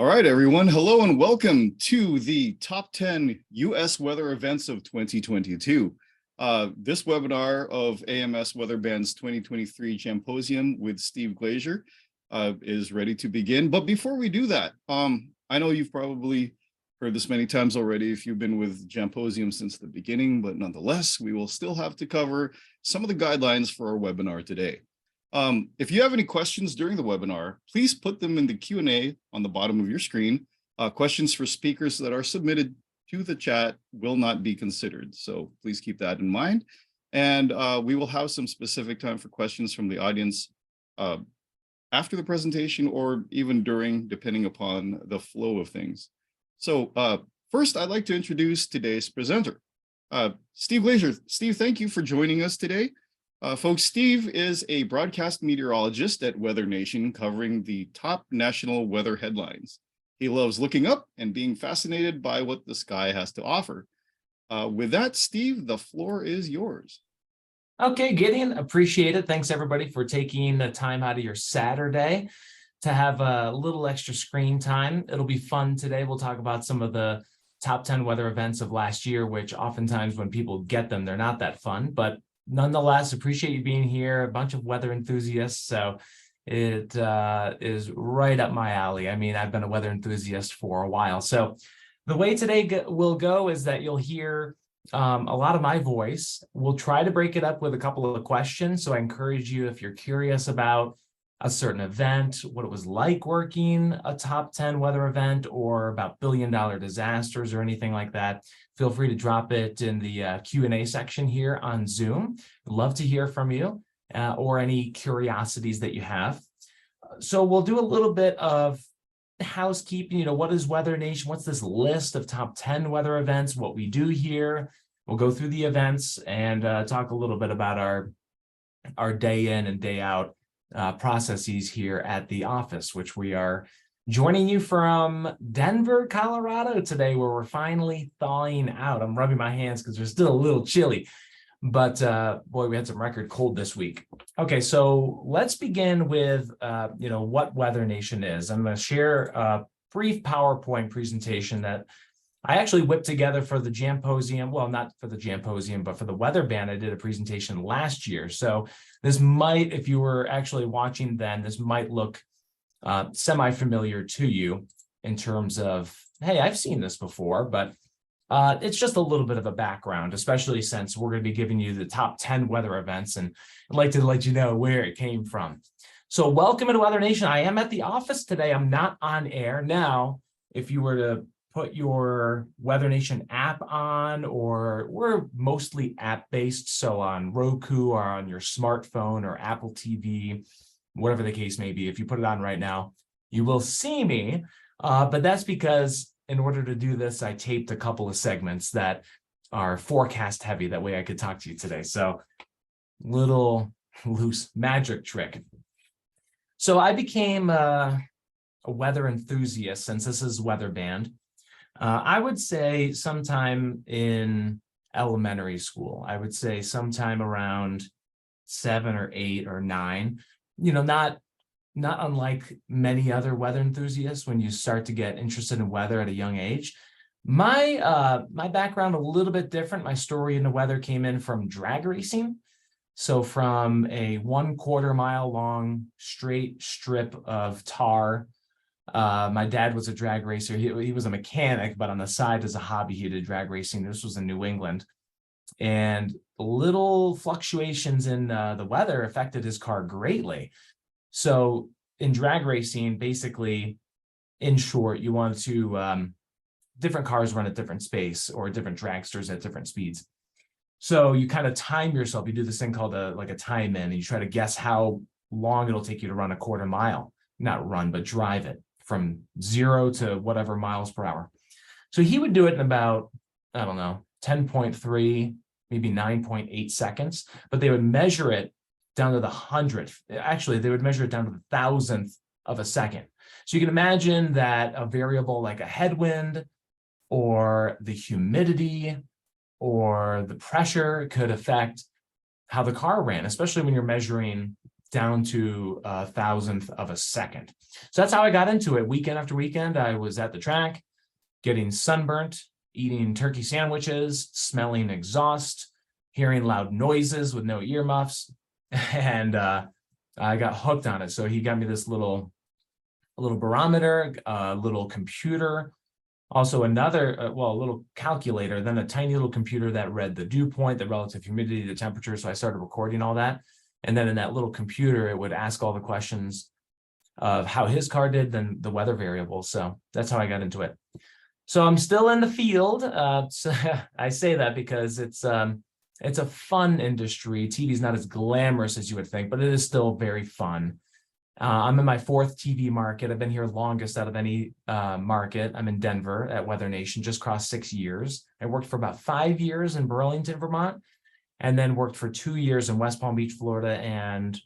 All right, everyone. Hello and welcome to the top 10 U.S. weather events of 2022. This webinar of AMS Weatherband's 2023 Symposium with Steve Glazier is ready to begin. But before we do that, I know you've probably heard this many times already if you've been with Symposium since the beginning, but nonetheless, we will still have to cover some of the guidelines for our webinar today. If you have any questions during the webinar, please put them in the Q&A on the bottom of your screen. Questions for speakers that are submitted to the chat will not be considered, so please keep that in mind. And we will have some specific time for questions from the audience after the presentation or even during, depending upon the flow of things. So first, I'd like to introduce today's presenter, Steve Glazier. Steve, thank you for joining us today. Folks, Steve is a broadcast meteorologist at WeatherNation covering the top national weather headlines. He loves looking up and being fascinated by what the sky has to offer. With that, Steve, the floor is yours. Okay, Gideon, appreciate it. Thanks everybody for taking the time out of your Saturday to have a little extra screen time. It'll be fun today. We'll talk about some of the top 10 weather events of last year, which oftentimes when people get them, they're not that fun, but nonetheless, appreciate you being here, a bunch of weather enthusiasts. So it is right up my alley. I mean, I've been a weather enthusiast for a while. So the way today will go is that you'll hear a lot of my voice. We'll try to break it up with a couple of questions. So I encourage you, if you're curious about a certain event, what it was like working a top 10 weather event or about billion-dollar disasters or anything like that, feel free to drop it in the Q&A section here on Zoom. I'd love to hear from you or any curiosities that you have. So we'll do a little bit of housekeeping. You know, what is WeatherNation? What's this list of top 10 weather events, what we do here? We'll go through the events and talk a little bit about our day in and day out processes here at the office, which we are joining you from Denver, Colorado today, where we're finally thawing out. I'm rubbing my hands because they're still a little chilly, but boy, we had some record cold this week. Okay, so let's begin with what WeatherNation is. I'm going to share a brief PowerPoint presentation that I actually whipped together for the Symposium. Well, not for the Symposium, but for the Weather Band. I did a presentation last year. So this might, if you were actually watching then, this might look semi-familiar to you in terms of, hey, I've seen this before, but it's just a little bit of a background, especially since we're going to be giving you the top 10 weather events, and I'd like to let you know where it came from. So welcome to WeatherNation. I am at the office today. I'm not on air. Now, if you were to put your WeatherNation app on, or we're mostly app-based, so on Roku or on your smartphone or Apple TV, whatever the case may be, if you put it on right now, you will see me. But that's because in order to do this, I taped a couple of segments that are forecast heavy. That way I could talk to you today. So little loose magic trick. So I became a weather enthusiast since this is Weather Band. I would say sometime in elementary school. I would say sometime around 7 or 8 or 9. You know, not unlike many other weather enthusiasts when you start to get interested in weather at a young age. My background a little bit different. My story in the weather came in from drag racing. So from a 1/4 mile long straight strip of tar. My dad was a drag racer. He was a mechanic, but on the side as a hobby, he did drag racing. This was in New England. And little fluctuations in the weather affected his car greatly. So in drag racing, basically, in short, you want to, different cars run at different space or different dragsters at different speeds. So you kind of time yourself. You do this thing called a time in, and you try to guess how long it'll take you to run a 1/4 mile. Not run, but drive it from 0 to whatever miles per hour. So he would do it in about, I don't know, 10.3, maybe 9.8 seconds, but they would measure it down to the 100th. Actually, they would measure it down to the 1,000th of a second. So you can imagine that a variable like a headwind or the humidity or the pressure could affect how the car ran, especially when you're measuring down to a thousandth of a second. So that's how I got into it. Weekend after weekend, I was at the track, getting sunburnt, eating turkey sandwiches, smelling exhaust, hearing loud noises with no earmuffs, and I got hooked on it. So he got me this little barometer, a little computer, also another, a little calculator, then a tiny little computer that read the dew point, the relative humidity, the temperature. So I started recording all that. And then in that little computer, it would ask all the questions of how his car did, then the weather variables. So that's how I got into it. So I'm still in the field. So I say that because it's a fun industry. TV is not as glamorous as you would think, but it is still very fun. I'm in my 4th TV market. I've been here longest out of any market. I'm in Denver at WeatherNation, just crossed 6 years. I worked for about 5 years in Burlington, Vermont, and then worked for 2 years in West Palm Beach, Florida, and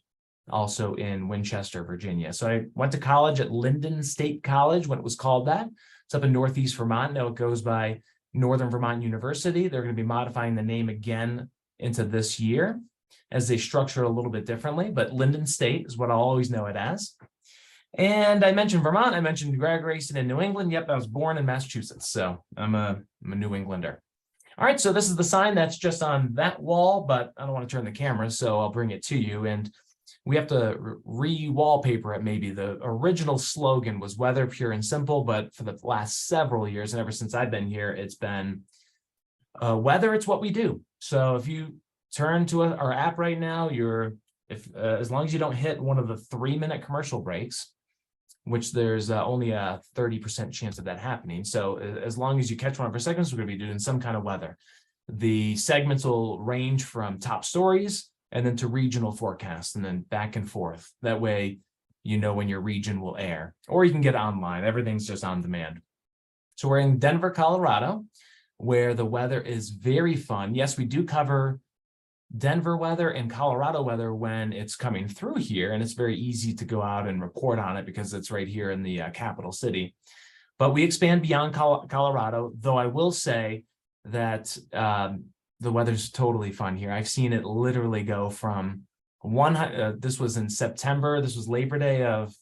also in Winchester, Virginia. So I went to college at Lyndon State College when it was called that. It's up in Northeast Vermont. Now it goes by Northern Vermont University. They're going to be modifying the name again into this year as they structure it a little bit differently, but Lyndon State is what I'll always know it as. And I mentioned Vermont. I mentioned drag racing in New England. Yep, I was born in Massachusetts, so I'm a New Englander. All right, so this is the sign that's just on that wall, but I don't want to turn the camera, so I'll bring it to you. And we have to re-wallpaper it maybe. The original slogan was weather, pure and simple, but for the last several years, and ever since I've been here, it's been weather, it's what we do. So if you turn to our app right now, as long as you don't hit one of the 3-minute commercial breaks, which there's only a 30% chance of that happening. So as long as you catch one for seconds, we're going to be doing some kind of weather. The segments will range from top stories and then to regional forecasts and then back and forth. That way, you know when your region will air, or you can get it online. Everything's just on demand. So we're in Denver, Colorado, where the weather is very fun. Yes, we do cover Denver weather and Colorado weather when it's coming through here, and it's very easy to go out and report on it because it's right here in the capital city. But we expand beyond Colorado, though I will say that the weather's totally fun here. I've seen it literally go from this was in September, this was Labor Day of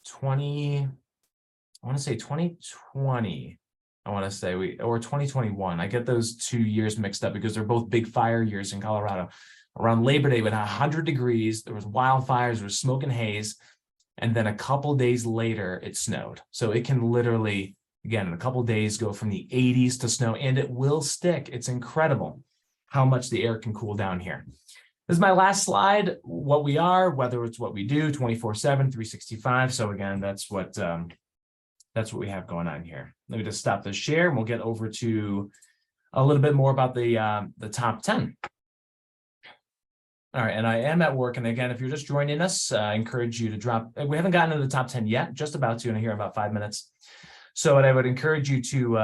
2020, or 2021. I get those 2 years mixed up because they're both big fire years in Colorado. Around Labor Day, with 100 degrees, there was wildfires, there was smoke and haze, and then a couple days later, it snowed. So it can literally, again, in a couple days, go from the 80s to snow, and it will stick. It's incredible how much the air can cool down here. This is my last slide, what we are, whether it's what we do, 24/7, 365. So again, that's what we have going on here. Let me just stop the share and we'll get over to a little bit more about the top 10. All right, and I am at work. And again, if you're just joining us, I encourage you to drop, we haven't gotten into the top 10 yet, just about to, and here in about 5 minutes. So I would encourage you to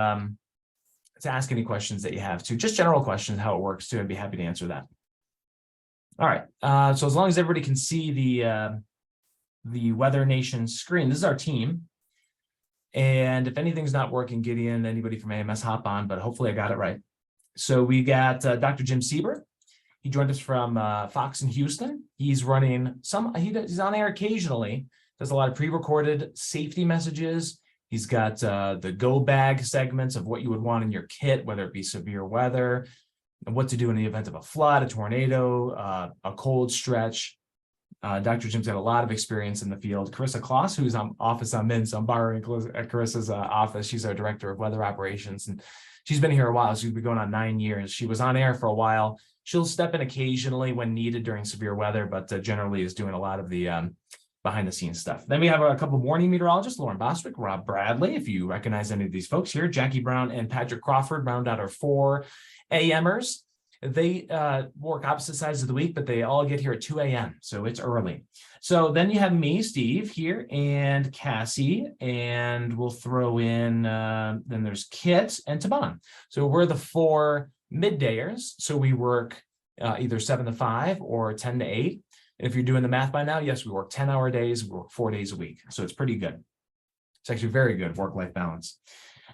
ask any questions that you have to, just general questions, how it works too. I'd be happy to answer that. All right, so as long as everybody can see the WeatherNation screen, this is our team. And if anything's not working, Gideon, anybody from AMS, hop on, but hopefully I got it right. So we got Dr. Jim Siebert. He joined us from Fox in Houston. He's running he's on air occasionally, does a lot of pre-recorded safety messages. He's got the go bag segments of what you would want in your kit, whether it be severe weather, and what to do in the event of a flood, a tornado, a cold stretch. Dr. Jim's got a lot of experience in the field. Carissa Kloss, who's on office I'm in, so I'm borrowing Carissa's office. She's our director of weather operations, and she's been here a while. She's been going on 9 years. She was on air for a while. She'll step in occasionally when needed during severe weather, but generally is doing a lot of the behind the scenes stuff. Then we have a couple morning meteorologists, Lauren Bostwick, Rob Bradley, if you recognize any of these folks here, Jackie Brown and Patrick Crawford round out our 4 AMers. They work opposite sides of the week, but they all get here at 2 a.m. So it's early. So then you have me, Steve, here, and Cassie, and we'll throw in, then there's Kit and Taban. So we're the 4 middayers. So we work either 7 to 5 or 10 to 8. If you're doing the math by now, yes, we work 10-hour days, we work 4 days a week. So it's pretty good. It's actually very good work-life balance.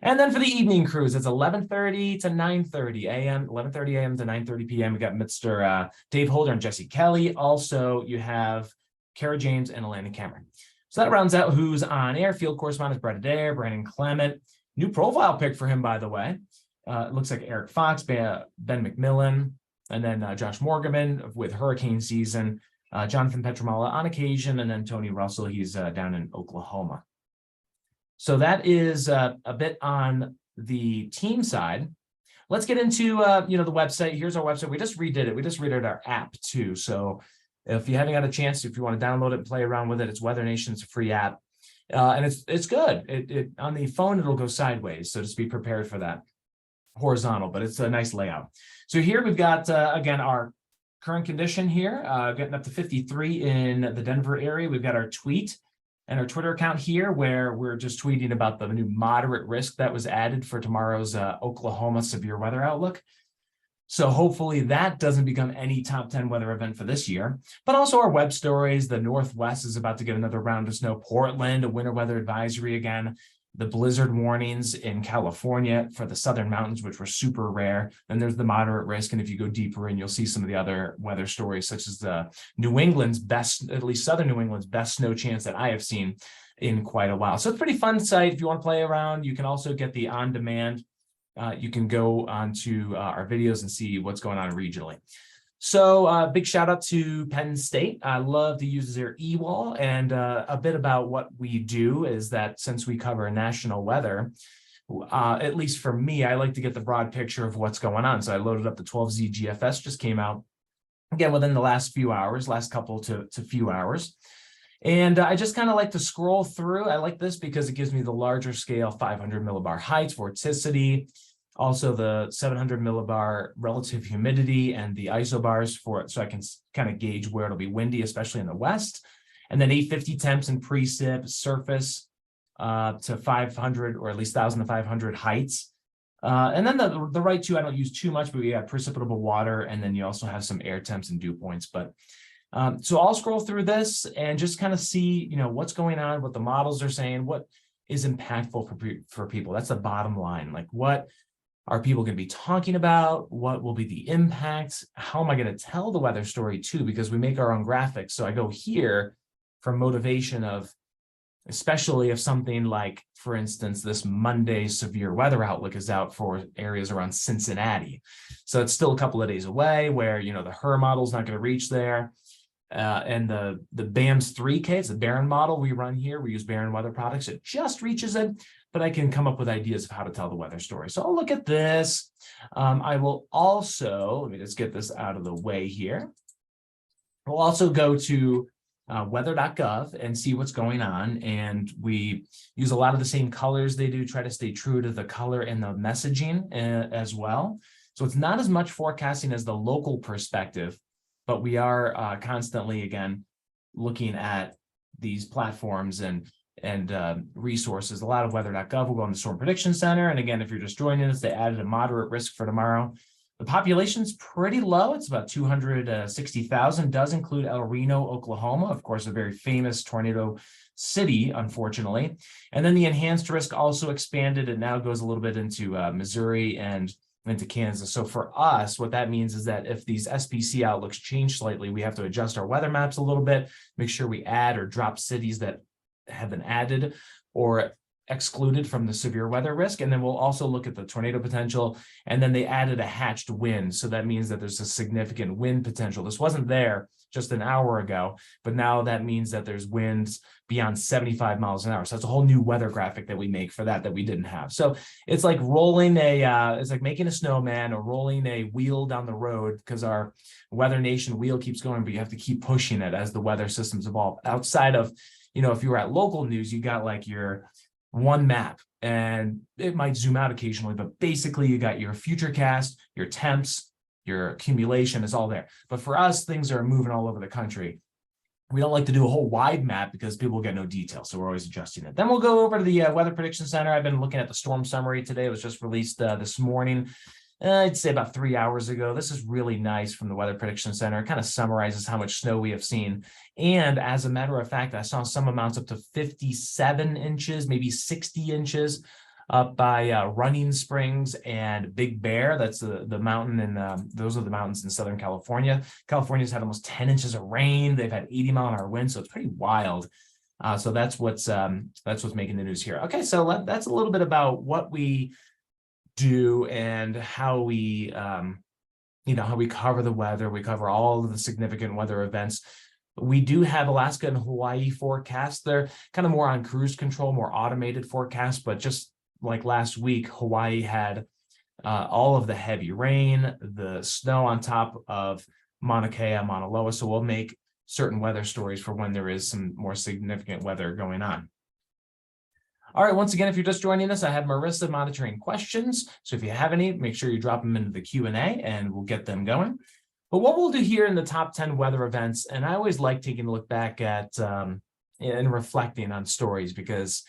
And then for the evening cruise, it's 11:30 to 9:30 a.m., 11:30 a.m. to 9:30 p.m. We got Mr. Dave Holder and Jesse Kelly. Also, you have Kara James and Alana Cameron. So that rounds out who's on air. Field correspondent Brett Adair, Brandon Clement. New profile pic for him, by the way. It looks like Eric Fox, Ben McMillan, and then Josh Morgan with hurricane season, Jonathan Petromala on occasion, and then Tony Russell. He's down in Oklahoma. So that is a bit on the team side. Let's get into the website. Here's our website. We just redid it. We just redid our app too. So if you haven't had a chance, if you want to download it and play around with it, it's WeatherNation. It's a free app, and it's good. It on the phone it'll go sideways, so just be prepared for that. Horizontal, but it's a nice layout. So here we've got again our current condition here, getting up to 53 in the Denver area. We've got our tweet and our Twitter account here where we're just tweeting about the new moderate risk that was added for tomorrow's Oklahoma severe weather outlook. So hopefully that doesn't become any top 10 weather event for this year, but also our web stories. The Northwest is about to get another round of snow. Portland, a winter weather advisory again. The blizzard warnings in California for the southern mountains, which were super rare. Then there's the moderate risk. And if you go deeper in, you'll see some of the other weather stories, such as the New England's best, at least southern New England's best snow chance that I have seen in quite a while. So it's a pretty fun site. If you want to play around, you can also get the on-demand. You can go onto our videos and see what's going on regionally. So big shout out to Penn State. I love to use their e-wall, and a bit about what we do is that since we cover national weather, at least for me, I like to get the broad picture of what's going on. So I loaded up the 12Z GFS, just came out again within the last few hours, last couple to few hours. And I just kind of like to scroll through. I like this because it gives me the larger scale 500 millibar heights, vorticity, also the 700 millibar relative humidity and the isobars for it, so I can kind of gauge where it'll be windy, especially in the west. And then 850 temps and precip, surface to 500 or at least 1,000 to 500 heights. And then the right two I don't use too much, but we have precipitable water, and then you also have some air temps and dew points. But so I'll scroll through this and just kind of see, what's going on, what the models are saying, what is impactful for people. That's the bottom line. Like, what are people going to be talking about? What will be the impact? How am I going to tell the weather story too? Because we make our own graphics. So I go here for motivation of, especially if something like, for instance, this Monday severe weather outlook is out for areas around Cincinnati. So it's still a couple of days away where, the HER model is not going to reach there. And the BAMS 3K, it's the Barron model we run here. We use Barron weather products. It just reaches it, but I can come up with ideas of how to tell the weather story. So I'll look at this. I will also, let me just get this out of the way here. We'll also go to weather.gov and see what's going on. And we use a lot of the same colors they do, try to stay true to the color and the messaging as well. So it's not as much forecasting as the local perspective, but we are constantly, again, looking at these platforms and resources. A lot of weather.gov will go on the Storm Prediction Center. And again, if you're just joining us, they added a moderate risk for tomorrow. The population's pretty low. It's about 260,000, does include El Reno, Oklahoma, of course, a very famous tornado city, unfortunately. And then the enhanced risk also expanded. It now goes a little bit into Missouri and into Kansas. So for us, what that means is that if these SPC outlooks change slightly, we have to adjust our weather maps a little bit, make sure we add or drop cities that have been added or excluded from the severe weather risk. And then we'll also look at the tornado potential. And then they added a hatched wind. So that means that there's a significant wind potential. This wasn't there just an hour ago, but now that means that there's winds beyond 75 miles an hour. So that's a whole new weather graphic that we make for that we didn't have. So it's like rolling it's like making a snowman or rolling a wheel down the road, because our WeatherNation wheel keeps going, but you have to keep pushing it as the weather systems evolve. Outside of, if you were at local news, you got like your one map, and it might zoom out occasionally, but basically you got your futurecast, your temps, your accumulation is all there. But for us, things are moving all over the country. We don't like to do a whole wide map because people get no detail, so we're always adjusting it. Then we'll go over to the Weather Prediction Center. I've been looking at the storm summary today. It was just released this morning. I'd say about 3 hours ago. This is really nice from the Weather Prediction Center. It kind of summarizes how much snow we have seen. And as a matter of fact, I saw some amounts up to 57 inches, maybe 60 inches up by Running Springs and Big Bear. That's the mountain, and those are the mountains in Southern California. California's had almost 10 inches of rain. They've had 80-mile-an-hour winds, so it's pretty wild. So that's what's making the news here. Okay, so that's a little bit about what we do and how we how we cover the weather. We cover all of the significant weather events. We do have Alaska and Hawaii forecasts. They're kind of more on cruise control, more automated forecasts, but just like last week, Hawaii had all of the heavy rain, the snow on top of Mauna Kea, Mauna Loa. So we'll make certain weather stories for when there is some more significant weather going on. All right, once again, if you're just joining us, I have Marissa monitoring questions. So if you have any, make sure you drop them into the Q&A and we'll get them going. But what we'll do here in the top 10 weather events, and I always like taking a look back at and reflecting on stories because,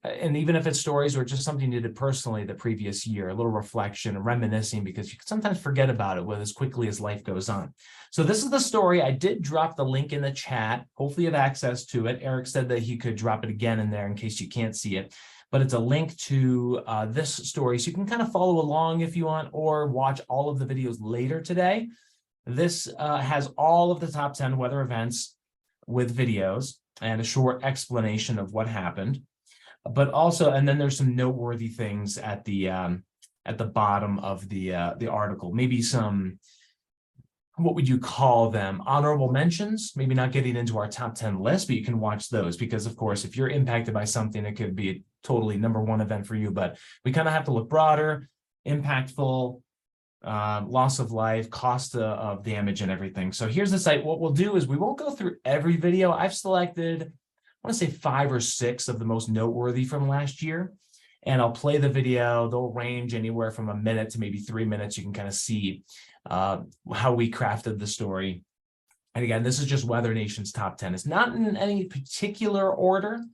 and even if it's stories or just something you did personally the previous year, a little reflection and reminiscing, because you can sometimes forget about it as quickly as life goes on. So this is the story. I did drop the link in the chat. Hopefully you have access to it. Eric said that he could drop it again in there in case you can't see it. But it's a link to this story. So you can kind of follow along if you want, or watch all of the videos later today. This has all of the top 10 weather events with videos and a short explanation of what happened. But also, and then there's some noteworthy things at the bottom of the article. Maybe some, what would you call them? Honorable mentions, maybe not getting into our top 10 list, but you can watch those because, of course, if you're impacted by something, it could be a totally #1 event for you. But we kind of have to look broader, impactful, loss of life, cost of damage and everything. So here's the site. What we'll do is we won't go through every video. I've selected, I want to say 5 or 6 of the most noteworthy from last year. And I'll play the video. They'll range anywhere from a minute to maybe 3 minutes. You can kind of see how we crafted the story. And again, this is just WeatherNation's top 10. It's not in any particular order,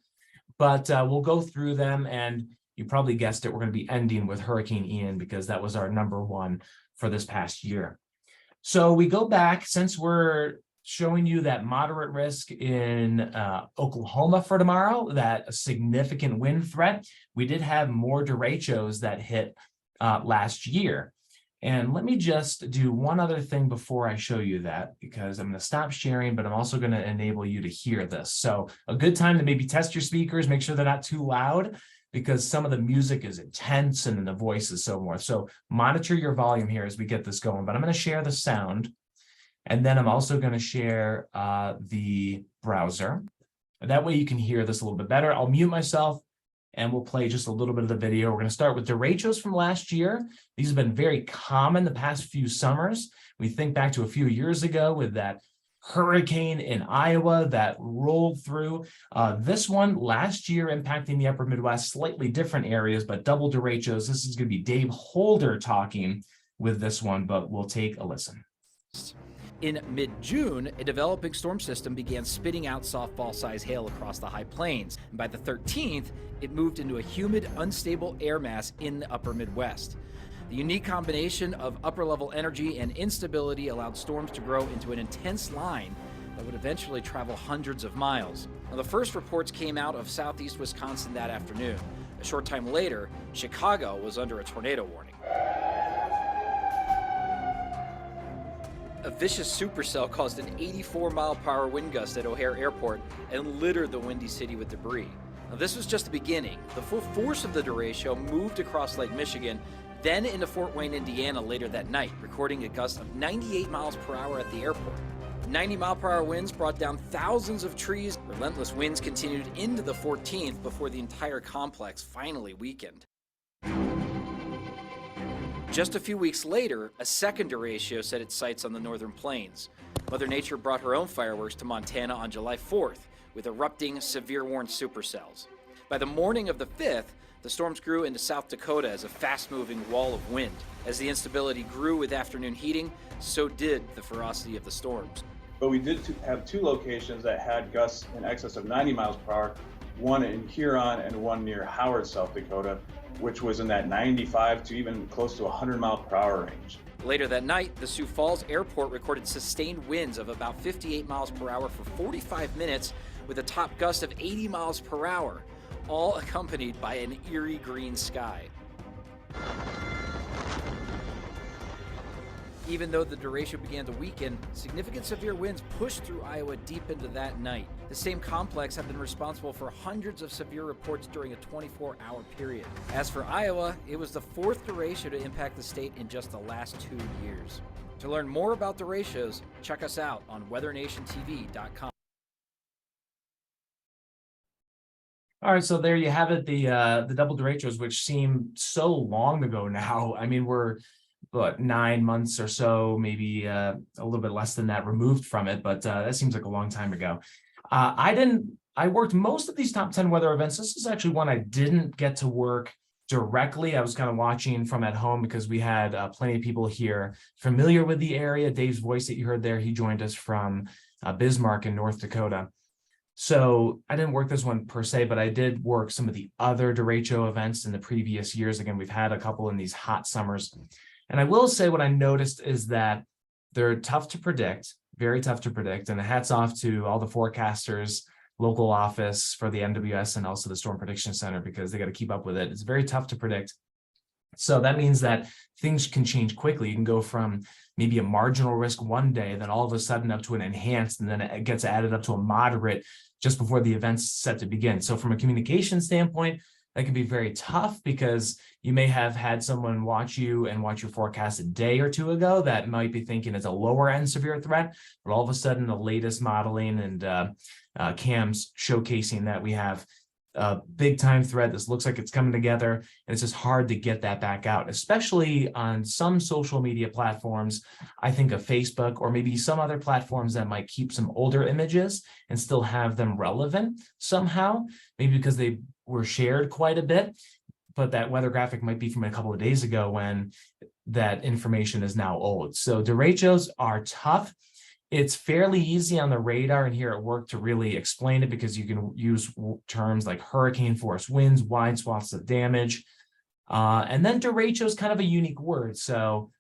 but we'll go through them. And you probably guessed it, we're going to be ending with Hurricane Ian because that was our #1 for this past year. So we go back, since we're showing you that moderate risk in Oklahoma for tomorrow, that significant wind threat, we did have more derechos that hit last year. And let me just do one other thing before I show you that, because I'm going to stop sharing, but I'm also going to enable you to hear this. So a good time to maybe test your speakers, make sure they're not too loud, because some of the music is intense and the voice is so forth. So monitor your volume here as we get this going, but I'm going to share the sound. And then I'm also going to share the browser. And that way you can hear this a little bit better. I'll mute myself and we'll play just a little bit of the video. We're going to start with derechos from last year. These have been very common the past few summers. We think back to a few years ago with that hurricane in Iowa that rolled through. This one last year impacting the upper Midwest, slightly different areas, but double derechos. This is going to be Dave Holder talking with this one, but we'll take a listen. In mid-June, a developing storm system began spitting out softball-sized hail across the high plains. And by the 13th, it moved into a humid, unstable air mass in the upper Midwest. The unique combination of upper-level energy and instability allowed storms to grow into an intense line that would eventually travel hundreds of miles. Now, the first reports came out of southeast Wisconsin that afternoon. A short time later, Chicago was under a tornado warning. A vicious supercell caused an 84-mile-per-hour wind gust at O'Hare Airport and littered the windy city with debris. Now, this was just the beginning. The full force of the derecho moved across Lake Michigan, then into Fort Wayne, Indiana later that night, recording a gust of 98 miles per hour at the airport. 90-mile-per-hour winds brought down thousands of trees. Relentless winds continued into the 14th before the entire complex finally weakened. Just a few weeks later, a second derecho set its sights on the northern plains. Mother Nature brought her own fireworks to Montana on July 4th with erupting, severe-warned supercells. By the morning of the 5th, the storms grew into South Dakota as a fast-moving wall of wind. As the instability grew with afternoon heating, so did the ferocity of the storms. But we did have 2 locations that had gusts in excess of 90 miles per hour, one in Huron and one near Howard, South Dakota, which was in that 95 to even close to 100 mile per hour range. Later that night, the Sioux Falls Airport recorded sustained winds of about 58 miles per hour for 45 minutes with a top gust of 80 miles per hour. all accompanied by an eerie green sky. Even though the derecho began to weaken, significant severe winds pushed through Iowa deep into that night. The same complex have been responsible for hundreds of severe reports during a 24-hour period. As for Iowa, it was the fourth derecho to impact the state in just the last 2 years. To learn more about derechos, check us out on WeatherNationTV.com. All right, so there you have it, the double derechos, which seem so long ago now. I mean, we're 9 months or so, maybe a little bit less than that removed from it, but that seems like a long time ago. I worked most of these top 10 weather events. This is actually one I didn't get to work directly. I was kind of watching from at home because we had plenty of people here familiar with the area. Dave's voice that you heard there, he joined us from Bismarck in North Dakota. So I didn't work this one per se, but I did work some of the other derecho events in the previous years. Again, we've had a couple in these hot summers. And I will say what I noticed is that they're tough to predict, very tough to predict. And hats off to all the forecasters, local office for the NWS and also the Storm Prediction Center, because they got to keep up with it. It's very tough to predict. So that means that things can change quickly. You can go from maybe a marginal risk one day, then all of a sudden up to an enhanced, and then it gets added up to a moderate just before the event's set to begin. So from a communication standpoint, that can be very tough because you may have had someone watch your forecast a day or two ago that might be thinking it's a lower end severe threat, but all of a sudden the latest modeling and cams showcasing that we have a big time threat. This looks like it's coming together, and it's just hard to get that back out, especially on some social media platforms. I think of Facebook or maybe some other platforms that might keep some older images and still have them relevant somehow, maybe because they were shared quite a bit, but that weather graphic might be from a couple of days ago when that information is now old. So derechos are tough. It's fairly easy on the radar and here at work to really explain it because you can use terms like hurricane force winds, wide swaths of damage. And then derecho is kind of a unique word. So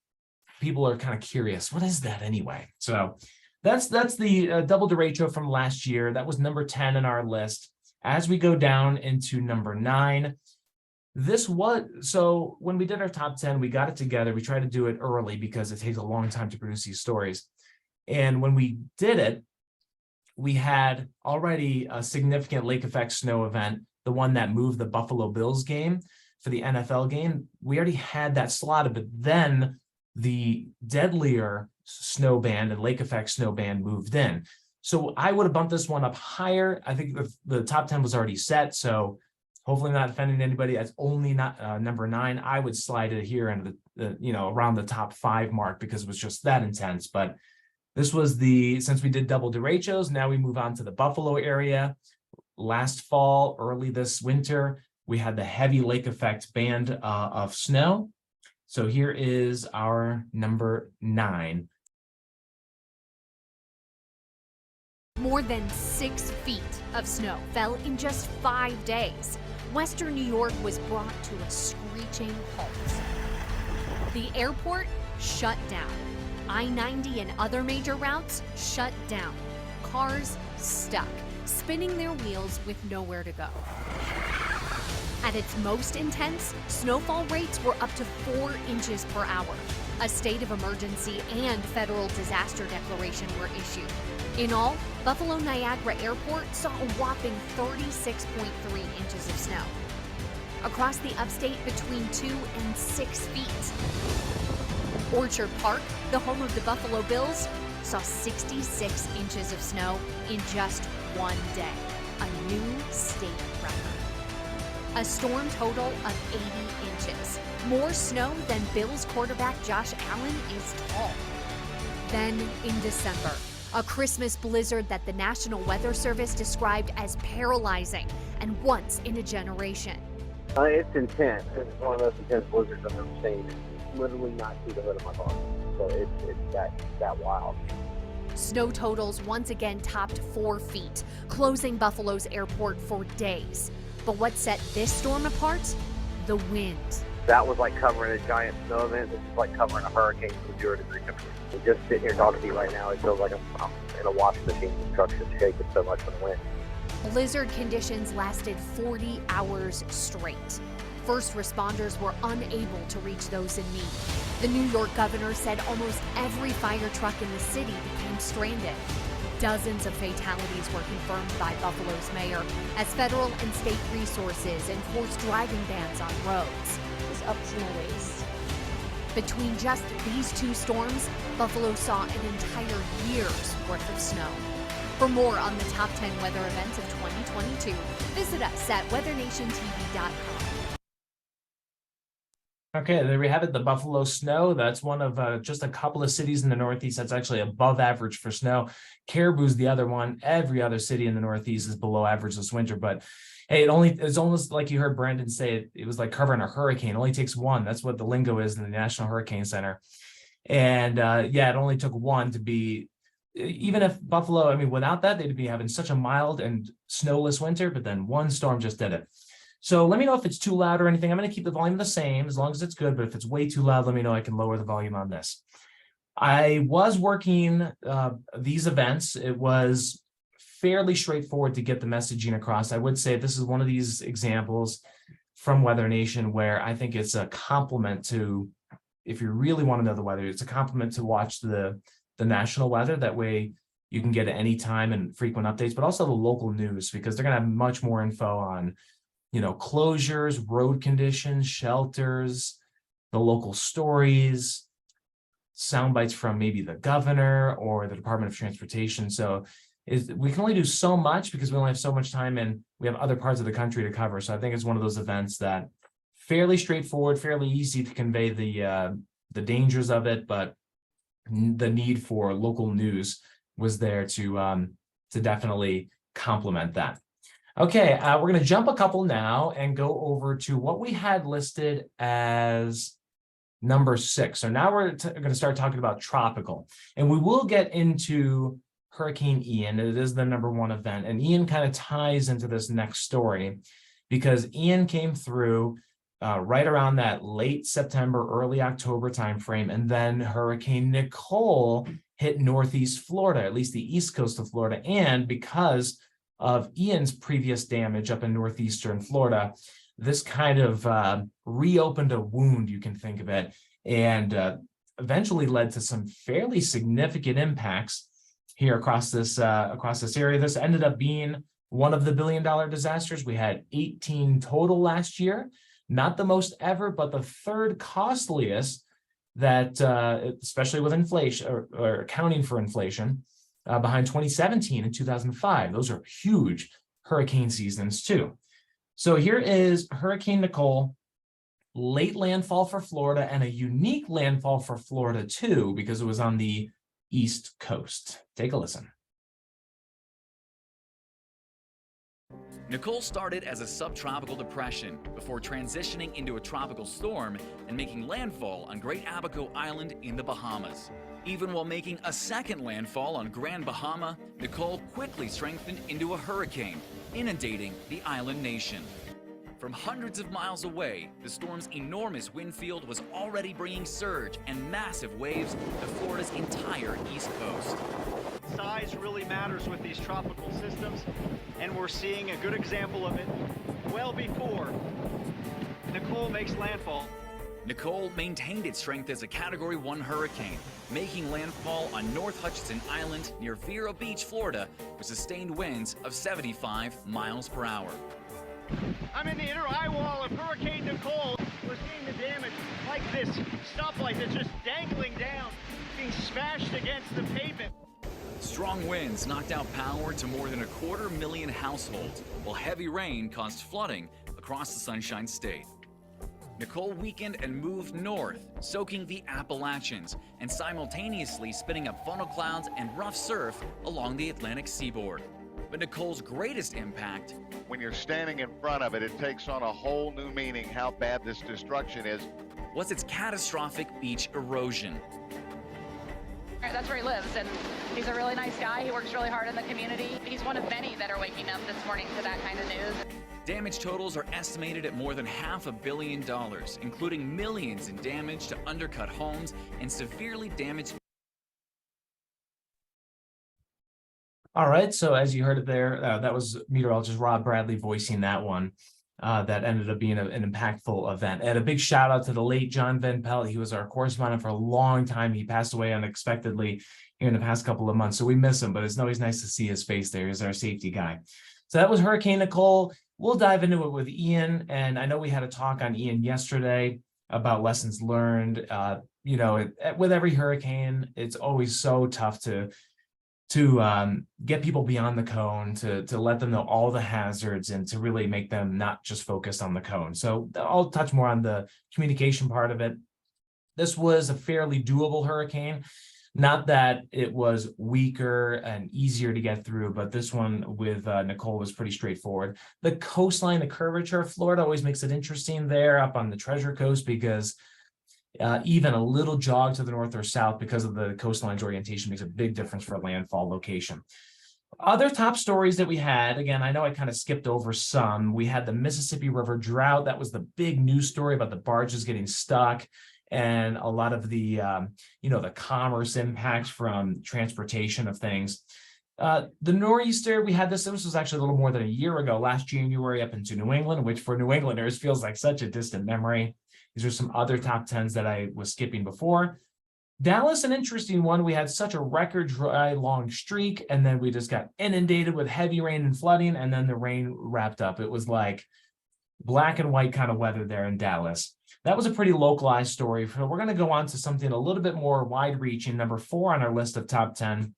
people are kind of curious, what is that anyway? So that's the double derecho from last year. That was number 10 in our list. As we go down into number 9, so when we did our top 10, we got it together. We tried to do it early because it takes a long time to produce these stories. And when we did it, we had already a significant lake effect snow event, the one that moved the Buffalo Bills game for the NFL game. We already had that slotted, but then the deadlier snow band and lake effect snow band moved in. So I would have bumped this one up higher. I think the top 10 was already set. So hopefully not offending anybody. That's only not number 9. I would slide it here into the around the top 5 mark because it was just that intense. But this was since we did double derechos, now we move on to the Buffalo area. Last fall, early this winter, we had the heavy lake effect band of snow. So here is our number 9. More than 6 feet of snow fell in just 5 days. Western New York was brought to a screeching halt. The airport shut down. I-90 and other major routes shut down. Cars stuck, spinning their wheels with nowhere to go. At its most intense, snowfall rates were up to 4 inches per hour. A state of emergency and federal disaster declaration were issued. In all, Buffalo Niagara Airport saw a whopping 36.3 inches of snow. Across the upstate, between 2 and 6 feet. Orchard Park, the home of the Buffalo Bills, saw 66 inches of snow in just one day, a new state record. A storm total of 80 inches, more snow than Bills quarterback Josh Allen is tall. Then in December, a Christmas blizzard that the National Weather Service described as paralyzing and once in a generation. It's intense. It's one of the most intense blizzards I've ever seen. It's literally not through the hood of my car. So it's that wild. Snow totals once again topped 4 feet, closing Buffalo's airport for days. But what set this storm apart? The wind. That was like covering a giant snow event. This is like covering a hurricane with 0 degree temperature. Just sitting here talking to you right now, it feels like I'm in a washing machine. The truck's just shaking so much from the wind. Blizzard conditions lasted 40 hours straight. First responders were unable to reach those in need. The New York governor said almost every fire truck in the city became stranded. Dozens of fatalities were confirmed by Buffalo's mayor as federal and state resources enforced driving bans on roads. It's up to my waist. Between just these two storms, Buffalo saw an entire year's worth of snow. For more on the top 10 weather events of 2022, visit us at weathernationtv.com. Okay, there we have it, the Buffalo snow. That's one of just a couple of cities in the Northeast that's actually above average for snow. Caribou's the other one. Every other city in the Northeast is below average this winter. But hey, it's almost like you heard Brandon say, it was like covering a hurricane. It only takes one. That's what the lingo is in the National Hurricane Center. And yeah, it only took one to be, even if Buffalo, I mean, without that, they'd be having such a mild and snowless winter, but then one storm just did it. So let me know if it's too loud or anything. I'm going to keep the volume the same as long as it's good, but if it's way too loud, let me know. I can lower the volume on this. I was working these events. It was fairly straightforward to get the messaging across. I would say this is one of these examples from WeatherNation where I think it's a compliment to, if you really want to know the weather, it's a compliment to watch the national weather. That way you can get it anytime and frequent updates, but also the local news, because they're going to have much more info on, you know, closures, road conditions, shelters, the local stories, sound bites from maybe the governor or the Department of Transportation. So we can only do so much because we only have so much time and we have other parts of the country to cover. So I think it's one of those events that fairly straightforward, fairly easy to convey the dangers of it, but the need for local news was there to definitely complement that. Okay, we're going to jump a couple now and go over to what we had listed as number 6. So now we're going to start talking about tropical, and we will get into Hurricane Ian. It is the number 1 event, and Ian kind of ties into this next story because Ian came through right around that late September, early October timeframe, and then Hurricane Nicole hit Northeast Florida, at least the east coast of Florida, and because of Ian's previous damage up in northeastern Florida, this kind of reopened a wound, you can think of it, and eventually led to some fairly significant impacts here across this area. This ended up being one of the billion-dollar disasters. We had 18 total last year, not the most ever, but the 3rd costliest that, especially with inflation or accounting for inflation, behind 2017 and 2005. Those are huge hurricane seasons too. So here is Hurricane Nicole, late landfall for Florida and a unique landfall for Florida too, because it was on the East Coast. Take a listen. Nicole started as a subtropical depression before transitioning into a tropical storm and making landfall on Great Abaco Island in the Bahamas. Even while making a second landfall on Grand Bahama, Nicole quickly strengthened into a hurricane, inundating the island nation. From hundreds of miles away, the storm's enormous wind field was already bringing surge and massive waves to Florida's entire east coast. Size really matters with these tropical systems, and we're seeing a good example of it well before Nicole makes landfall. Nicole maintained its strength as a Category 1 hurricane, making landfall on North Hutchinson Island near Vero Beach, Florida, with sustained winds of 75 miles per hour. I'm in the inner eye wall of Hurricane Nicole. We're seeing the damage like this stoplight that's just dangling down, being smashed against the pavement. Strong winds knocked out power to more than 250,000 households, while heavy rain caused flooding across the Sunshine State. Nicole weakened and moved north, soaking the Appalachians and simultaneously spinning up funnel clouds and rough surf along the Atlantic seaboard. But Nicole's greatest impact, when you're standing in front of it, it takes on a whole new meaning how bad this destruction is. was its catastrophic beach erosion. That's where he lives, and he's a really nice guy. He works really hard in the community. He's one of many that are waking up this morning to that kind of news. Damage totals are estimated at more than $500 million, including millions in damage to undercut homes and severely damaged. All right, so as you heard it there, that was meteorologist Rob Bradley voicing that one. That ended up being an impactful event. And a big shout out to the late John Van Pelt. He was our correspondent for a long time. He passed away unexpectedly here in the past couple of months, so we miss him, but it's always nice to see his face there. He's our safety guy. So that was Hurricane Nicole. We'll dive into it with Ian, and I know we had a talk on Ian yesterday about lessons learned. With every hurricane, it's always so tough to get people beyond the cone, to let them know all the hazards and to really make them not just focused on the cone. So I'll touch more on the communication part of it. This was a fairly doable hurricane. Not that it was weaker and easier to get through, but this one with Nicole was pretty straightforward. The coastline, the curvature of Florida always makes it interesting there up on the Treasure Coast, because even a little jog to the north or south because of the coastline's orientation makes a big difference for landfall location. Other top stories that we had, again, I know I kind of skipped over some. We had the Mississippi River drought. That was the big news story about the barges getting stuck and a lot of the, the commerce impacts from transportation of things. The nor'easter, we had this was actually a little more than a year ago, last January, up into New England, which for New Englanders feels like such a distant memory. These are some other top 10s that I was skipping before. Dallas, an interesting one. We had such a record dry, long streak, and then we just got inundated with heavy rain and flooding, and then the rain wrapped up. It was like black and white kind of weather there in Dallas. That was a pretty localized story. So we're going to go on to something a little bit more wide-reaching, number 4 on our list of top 10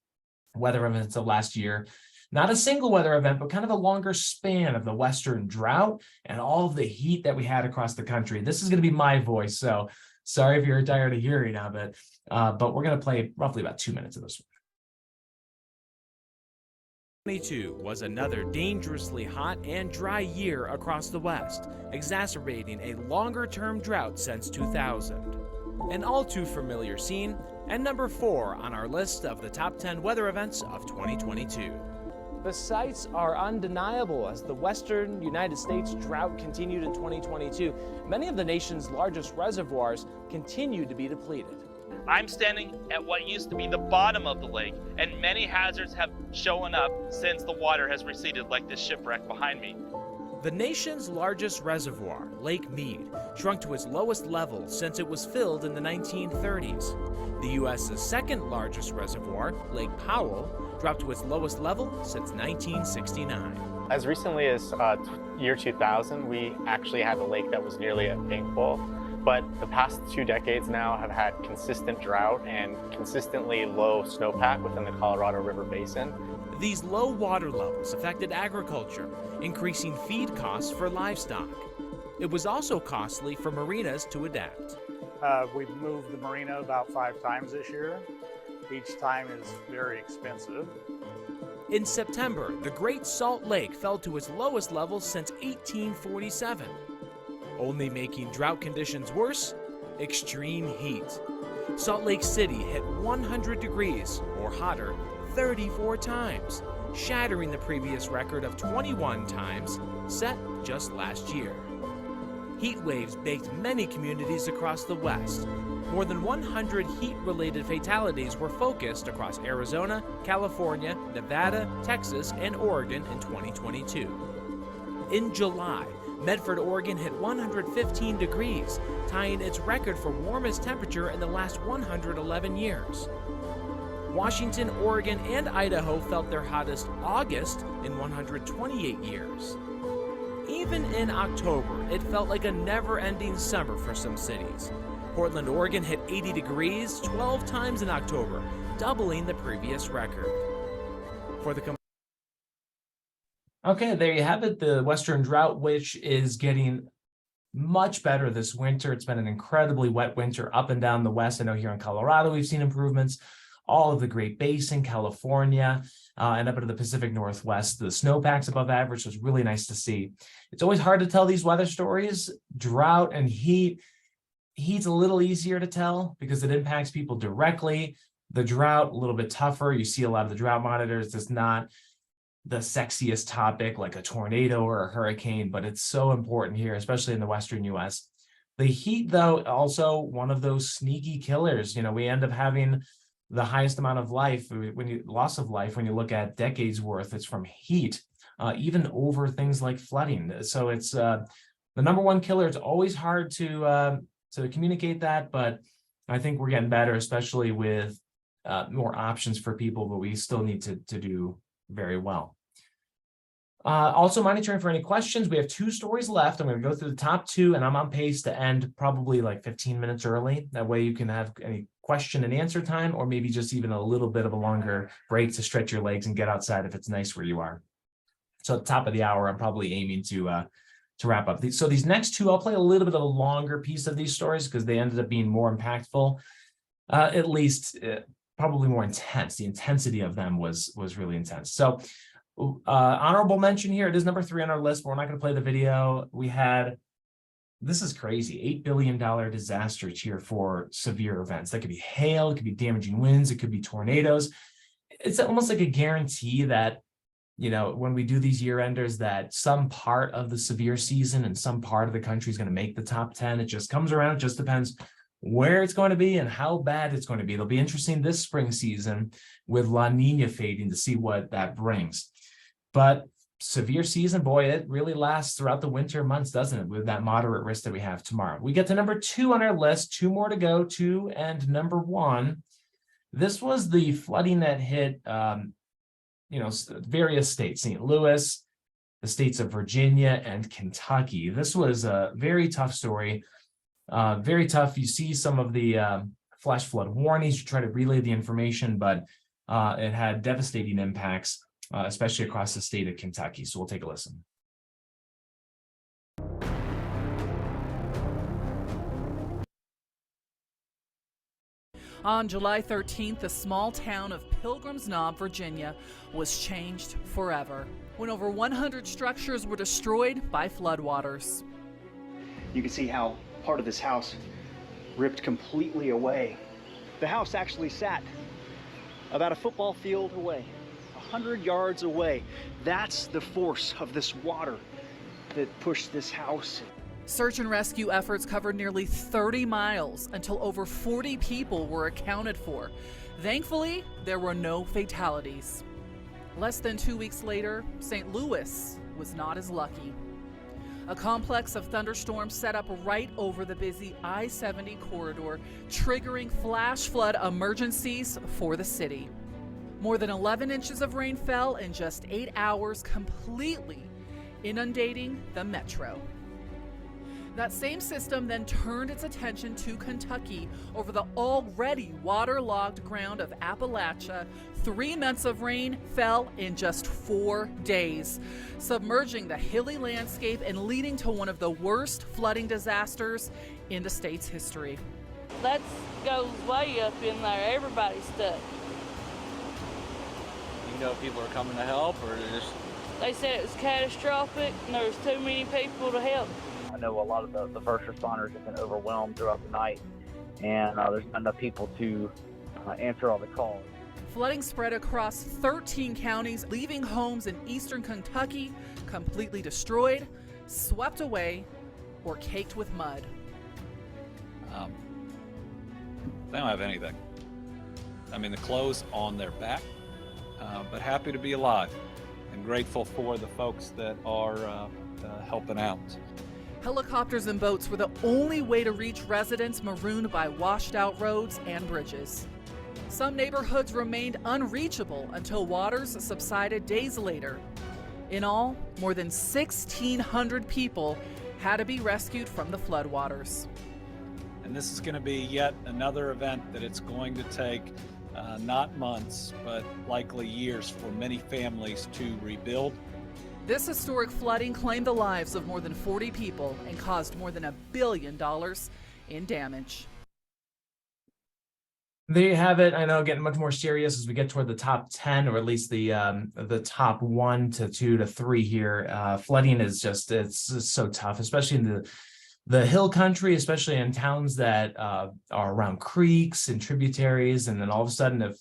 weather events of last year. Not a single weather event, but kind of a longer span of the Western drought and all of the heat that we had across the country. This is going to be my voice, so sorry if you're tired of hearing of it, but we're going to play roughly about 2 minutes of this one. 2022 was another dangerously hot and dry year across the West, exacerbating a longer-term drought since 2000. An all too familiar scene, and number 4 on our list of the top 10 weather events of 2022. The sights are undeniable as the western United States drought continued in 2022. Many of the nation's largest reservoirs continue to be depleted. I'm standing at what used to be the bottom of the lake, and many hazards have shown up since the water has receded, like this shipwreck behind me. The nation's largest reservoir, Lake Mead, shrunk to its lowest level since it was filled in the 1930s. The U.S.'s second largest reservoir, Lake Powell, dropped to its lowest level since 1969. As recently as year 2000, we actually had a lake that was nearly at pink bowl, but the past 2 decades now have had consistent drought and consistently low snowpack within the Colorado River Basin. These low water levels affected agriculture, increasing feed costs for livestock. It was also costly for marinas to adapt. We've moved the marina about 5 times this year. Each time is very expensive. In September, the Great Salt Lake fell to its lowest level since 1847. Only making drought conditions worse, extreme heat. Salt Lake City hit 100 degrees or hotter 34 times, shattering the previous record of 21 times set just last year. Heat waves baked many communities across the West. More than 100 heat-related fatalities were focused across Arizona, California, Nevada, Texas, and Oregon in 2022. In July, Medford, Oregon hit 115 degrees, tying its record for warmest temperature in the last 111 years. Washington, Oregon, and Idaho felt their hottest August in 128 years. Even in October, it felt like a never-ending summer for some cities. Portland, Oregon hit 80 degrees 12 times in October, doubling the previous record. Okay, there you have it, the Western drought, which is getting much better this winter. It's been an incredibly wet winter up and down the West. I know here in Colorado, we've seen improvements. All of the Great Basin, California, and up into the Pacific Northwest, the snowpack's above average, so it's really nice to see. It's always hard to tell these weather stories. Drought and heat. Heat's a little easier to tell because it impacts people directly. The drought, a little bit tougher. You see a lot of the drought monitors. It's not the sexiest topic like a tornado or a hurricane, but it's so important here, especially in the Western U.S. The heat, though, also one of those sneaky killers. We end up having the highest amount of loss of life, when you look at decades worth, it's from heat, even over things like flooding. So it's the number one killer. It's always hard to communicate that, but I think we're getting better, especially with more options for people, but we still need to do very well. Also monitoring for any questions. We have 2 stories left. I'm going to go through the top 2, and I'm on pace to end probably like 15 minutes early. That way you can have any question and answer time, or maybe just even a little bit of a longer break to stretch your legs and get outside if it's nice where you are. So at the top of the hour, I'm probably aiming to wrap up. So these next 2, I'll play a little bit of a longer piece of these stories because they ended up being more impactful, at least probably more intense. The intensity of them was really intense. So honorable mention here. It is number 3 on our list, but we're not going to play the video. We had, this is crazy, $8 billion disaster cheer for severe events. That could be hail, it could be damaging winds, it could be tornadoes. It's almost like a guarantee that, you know, when we do these year enders, that some part of the severe season and some part of the country is going to make the top 10. It just comes around. It just depends where it's going to be and how bad it's going to be. It'll be interesting this spring season with La Nina fading to see what that brings. But severe season, boy, it really lasts throughout the winter months, doesn't it, with that moderate risk that we have tomorrow. We get to number 2 on our list, 2 more to go, 2 and number 1. This was the flooding that hit, various states, St. Louis, the states of Virginia and Kentucky. This was a very tough story, very tough. You see some of the flash flood warnings, you try to relay the information, but it had devastating impacts, especially across the state of Kentucky. So we'll take a listen. On July 13th, the small town of Pilgrim's Knob, Virginia, was changed forever when over 100 structures were destroyed by floodwaters. You can see how part of this house ripped completely away. The house actually sat about a football field away, 100 yards away. That's the force of this water that pushed this house. Search and rescue efforts covered nearly 30 miles until over 40 people were accounted for. Thankfully, there were no fatalities. Less than 2 weeks later, St. Louis was not as lucky. A complex of thunderstorms set up right over the busy I-70 corridor, triggering flash flood emergencies for the city. More than 11 inches of rain fell in just 8 hours, completely inundating the metro. That same system then turned its attention to Kentucky over the already waterlogged ground of Appalachia. 3 months of rain fell in just 4 days, submerging the hilly landscape and leading to one of the worst flooding disasters in the state's history. That goes way up in there. Everybody's stuck. You know if people are coming to help, or they're just... They said it was catastrophic and there was too many people to help. I know a lot of the first responders have been overwhelmed throughout the night, and there's not enough people to answer all the calls. Flooding spread across 13 counties, leaving homes in eastern Kentucky completely destroyed, swept away, or caked with mud. They don't have anything. I mean, the clothes on their back, but happy to be alive and grateful for the folks that are helping out. Helicopters and boats were the only way to reach residents marooned by washed out roads and bridges. Some neighborhoods remained unreachable until waters subsided days later. In all, more than 1,600 people had to be rescued from the floodwaters. And this is going to be yet another event that it's going to take not months, but likely years for many families to rebuild. This historic flooding claimed the lives of more than 40 people and caused more than $1 billion in damage. There you have it. I know, getting much more serious as we get toward the top 10, or at least the top 1 to 2 to 3 here. Flooding is just, it's so tough, especially in the hill country, especially in towns that are around creeks and tributaries. And then all of a sudden,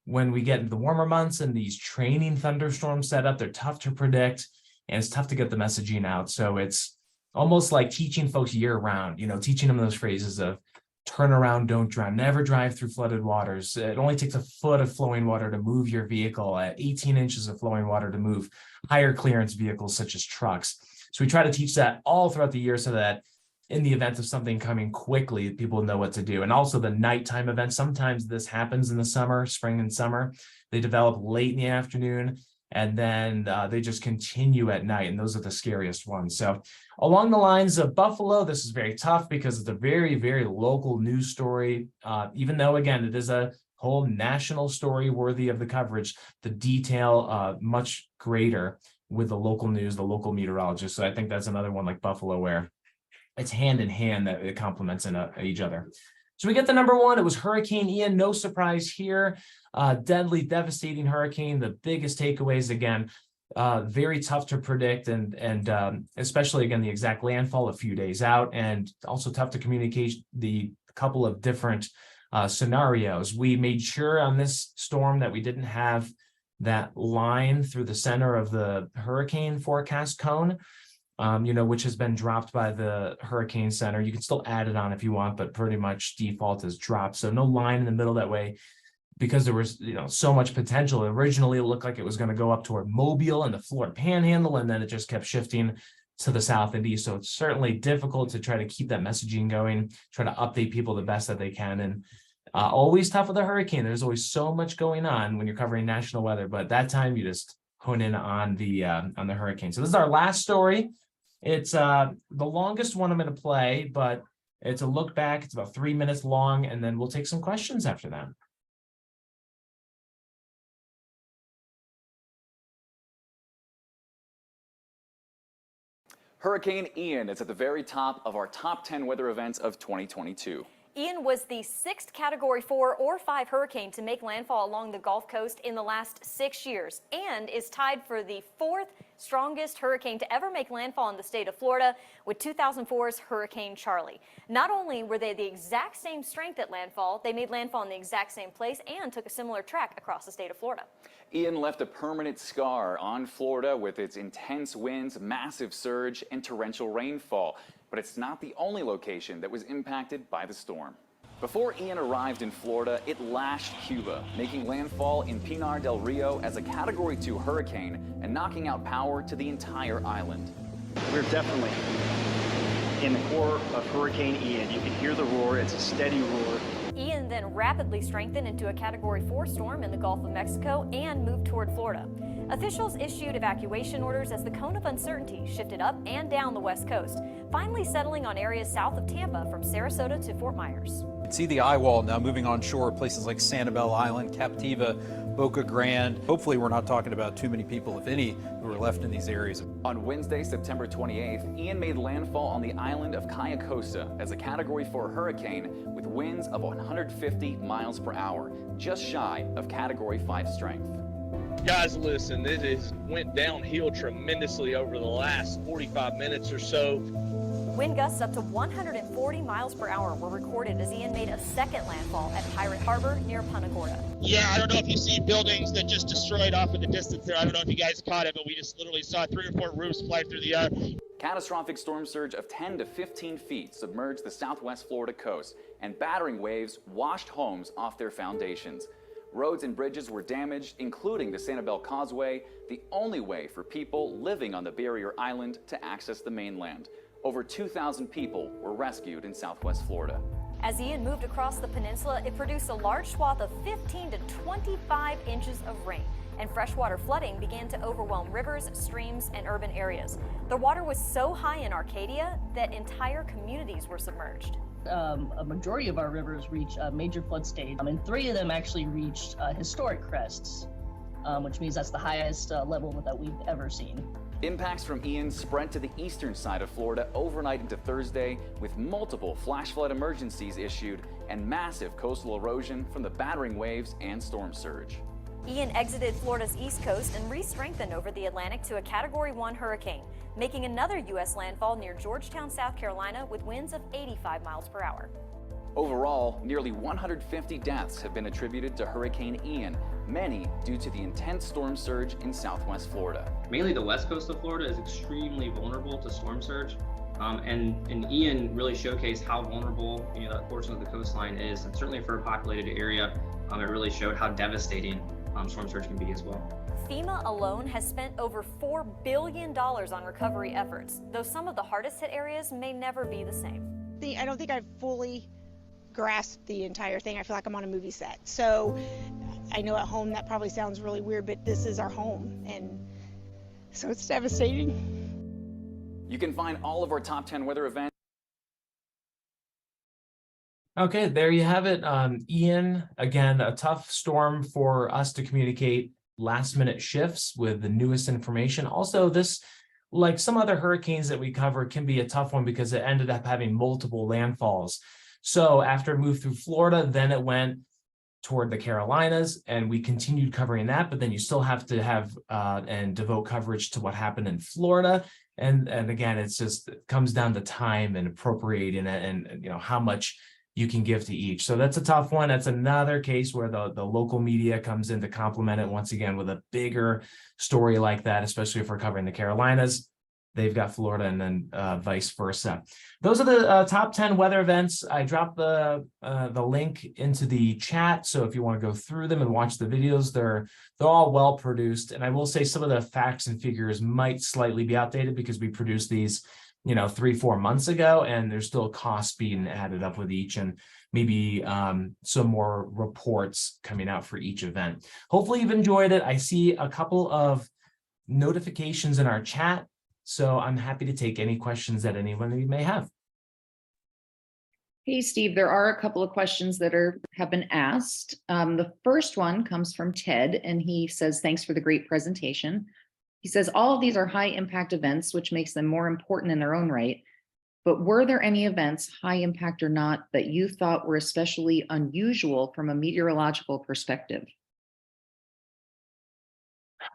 when we get into the warmer months and these training thunderstorms set up, they're tough to predict, and it's tough to get the messaging out. So it's almost like teaching folks year round, teaching them those phrases of turn around, don't drown, never drive through flooded waters. It only takes a foot of flowing water to move your vehicle, 18 inches of flowing water to move higher clearance vehicles such as trucks. So we try to teach that all throughout the year so that in the event of something coming quickly, people know what to do. And also the nighttime events. Sometimes this happens in the summer, spring and summer. They develop late in the afternoon, and then they just continue at night. And those are the scariest ones. So along the lines of Buffalo, this is very tough because it's a very, very local news story. Even though, again, it is a whole national story worthy of the coverage, the detail much greater with the local news, the local meteorologist. So I think that's another one like Buffalo where it's hand in hand that it complements each other. So we get the number one. It was Hurricane Ian. No surprise here. Deadly, devastating hurricane. The biggest takeaways, again, very tough to predict, and especially, again, the exact landfall a few days out, and also tough to communicate the couple of different scenarios. We made sure on this storm that we didn't have that line through the center of the hurricane forecast cone, which has been dropped by the Hurricane Center. You can still add it on if you want, but pretty much default is dropped. So no line in the middle that way, because there was, so much potential. Originally, it looked like it was going to go up toward Mobile and the Florida Panhandle, and then it just kept shifting to the south and east. So it's certainly difficult to try to keep that messaging going, try to update people the best that they can. And always tough with a hurricane. There's always so much going on when you're covering national weather, but that time you just hone in on the hurricane. So this is our last story. It's the longest one I'm going to play, but it's a look back. It's about 3 minutes long, and then we'll take some questions after that. Hurricane Ian is at the very top of our top 10 weather events of 2022. Ian was the 6th Category 4 or 5 hurricane to make landfall along the Gulf Coast in the last 6 years, and is tied for the 4th strongest hurricane to ever make landfall in the state of Florida with 2004's Hurricane Charlie. Not only were they the exact same strength at landfall, they made landfall in the exact same place and took a similar track across the state of Florida. Ian left a permanent scar on Florida with its intense winds, massive surge, and torrential rainfall. But it's not the only location that was impacted by the storm. Before Ian arrived in Florida, it lashed Cuba, making landfall in Pinar del Rio as a Category 2 hurricane and knocking out power to the entire island. We're definitely in the core of Hurricane Ian. You can hear the roar. It's a steady roar. Ian then rapidly strengthened into a Category 4 storm in the Gulf of Mexico and moved toward Florida. Officials issued evacuation orders as the cone of uncertainty shifted up and down the west coast, finally settling on areas south of Tampa from Sarasota to Fort Myers. You can see the eye wall now moving on shore, places like Sanibel Island, Captiva, Boca Grande. Hopefully we're not talking about too many people, if any, who are left in these areas. On Wednesday, September 28th, Ian made landfall on the island of Cayo Costa as a Category 4 hurricane with winds of 150 miles per hour, just shy of Category 5 strength. Guys, listen, it has went downhill tremendously over the last 45 minutes or so. Wind gusts up to 140 miles per hour were recorded as Ian made a second landfall at Pirate Harbor near Punta Gorda. Yeah, I don't know if you see buildings that just destroyed off in the distance there. I don't know if you guys caught it, but we just literally saw 3 or 4 roofs fly through the air. Catastrophic storm surge of 10 to 15 feet submerged the southwest Florida coast, and battering waves washed homes off their foundations. Roads and bridges were damaged, including the Sanibel Causeway, the only way for people living on the barrier island to access the mainland. Over 2,000 people were rescued in southwest Florida. As Ian moved across the peninsula, it produced a large swath of 15 to 25 inches of rain, and freshwater flooding began to overwhelm rivers, streams, and urban areas. The water was so high in Arcadia that entire communities were submerged. A majority of our rivers reach a major flood stage, and 3 of them actually reached historic crests, which means that's the highest level that we've ever seen. Impacts from Ian spread to the eastern side of Florida overnight into Thursday, with multiple flash flood emergencies issued and massive coastal erosion from the battering waves and storm surge. Ian exited Florida's east coast and re-strengthened over the Atlantic to a Category 1 hurricane, making another U.S. landfall near Georgetown, South Carolina, with winds of 85 miles per hour. Overall, nearly 150 deaths have been attributed to Hurricane Ian, many due to the intense storm surge in southwest Florida. Mainly the west coast of Florida is extremely vulnerable to storm surge. And Ian really showcased how vulnerable that portion of the coastline is, and certainly for a populated area, it really showed how devastating storm surge can be as well. FEMA alone has spent over $4 billion on recovery efforts, though some of the hardest hit areas may never be the same. I don't think I've fully grasped the entire thing. I feel like I'm on a movie set. So I know at home that probably sounds really weird, but this is our home, and so it's devastating. You can find all of our top 10 weather events. Okay, there you have it. Ian, again, a tough storm for us to communicate last minute shifts with the newest information. Also, this, like some other hurricanes that we cover, can be a tough one because it ended up having multiple landfalls. So after it moved through Florida, then it went toward the Carolinas, and we continued covering that, but then you still have to have and devote coverage to what happened in Florida. And again, it comes down to time and appropriating it, and how much you can give to each. So that's a tough one. That's another case where the local media comes in to complement it once again with a bigger story like that, especially if we're covering the Carolinas. They've got Florida, and then vice versa. Those are the top 10 weather events. I dropped the link into the chat, so if you want to go through them and watch the videos, they're all well produced. And I will say some of the facts and figures might slightly be outdated because we produced these 3-4 months ago, and there's still costs being added up with each, and maybe some more reports coming out for each event. Hopefully you've enjoyed it. I see a couple of notifications in our chat, so I'm happy to take any questions that anyone of you may have. Hey, Steve, there are a couple of questions that have been asked. The first one comes from Ted, and he says, thanks for the great presentation. He says, all of these are high impact events, which makes them more important in their own right. But were there any events, high impact or not, that you thought were especially unusual from a meteorological perspective?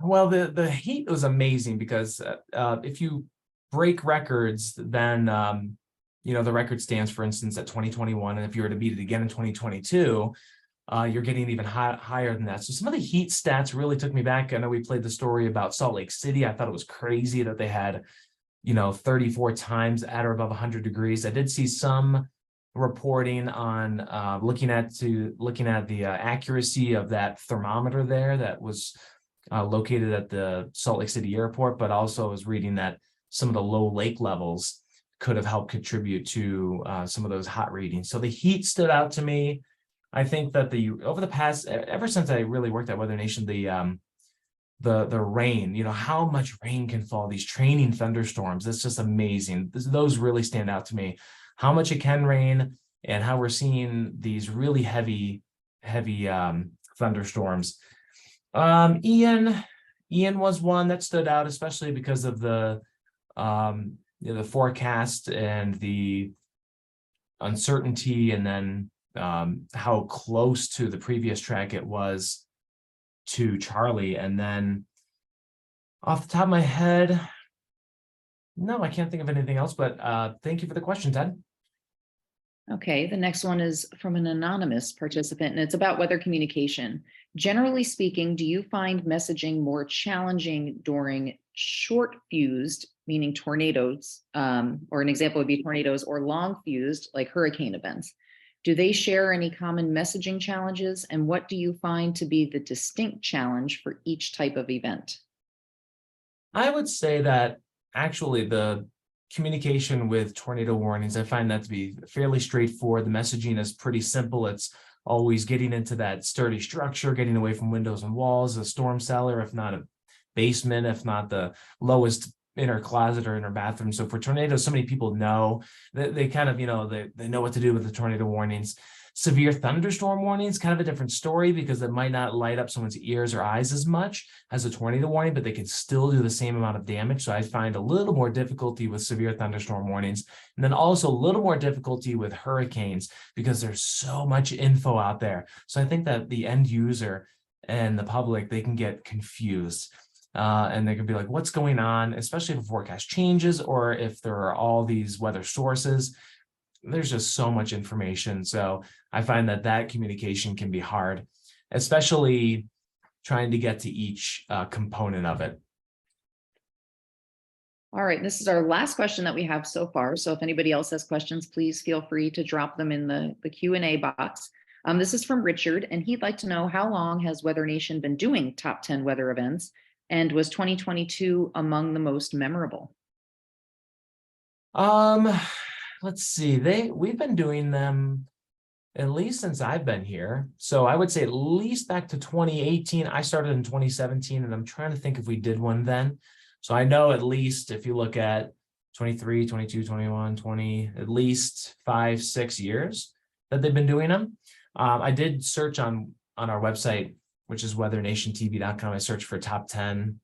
Well, the heat was amazing because if you break records, then the record stands, for instance, at 2021, and if you were to beat it again in 2022, you're getting even higher than that. So some of the heat stats really took me back. I know we played the story about Salt Lake City. I thought it was crazy that they had 34 times at or above 100 degrees. I did see some reporting on looking at the accuracy of that thermometer there that was located at the Salt Lake City airport, but also I was reading that some of the low lake levels could have helped contribute to some of those hot readings. So the heat stood out to me. I think that over the past, ever since I really worked at WeatherNation, the rain, how much rain can fall, these training thunderstorms, it's just amazing. Those really stand out to me, how much it can rain and how we're seeing these really heavy thunderstorms. Ian was one that stood out, especially because of the forecast and the uncertainty, and then how close to the previous track it was to Charlie. And then off the top of my head, no, I can't think of anything else, but thank you for the question, Ted. Okay, the next one is from an anonymous participant, and it's about weather communication. Generally speaking, do you find messaging more challenging during short fused, meaning tornadoes, or an example would be tornadoes, or long fused, like hurricane events? Do they share any common messaging challenges, and what do you find to be the distinct challenge for each type of event? I would say that actually the communication with tornado warnings, I find that to be fairly straightforward. The messaging is pretty simple. It's always getting into that sturdy structure, getting away from windows and walls, a storm cellar, if not a basement, if not the lowest inner closet or inner bathroom. So for tornadoes, so many people know that they kind of, they know what to do with the tornado warnings. Severe thunderstorm warnings, kind of a different story because it might not light up someone's ears or eyes as much as a tornado warning, but they can still do the same amount of damage. So I find a little more difficulty with severe thunderstorm warnings, and then also a little more difficulty with hurricanes because there's so much info out there. So I think that the end user and the public, they can get confused. And they can be like, what's going on, especially if a forecast changes or if there are all these weather sources. There's just so much information. So I find that communication can be hard, especially trying to get to each component of it. All right, this is our last question that we have so far. So if anybody else has questions, please feel free to drop them in the Q&A box. This is from Richard, and he'd like to know, how long has WeatherNation been doing top 10 weather events? And was 2022 among the most memorable? Let's see. We've been doing them at least since I've been here. So I would say at least back to 2018. I started in 2017, and I'm trying to think if we did one then. So I know at least if you look at 23, 22, 21, 20, at least 5-6 years that they've been doing them. I did search on our website, which is weathernationtv.com. I searched for top 10.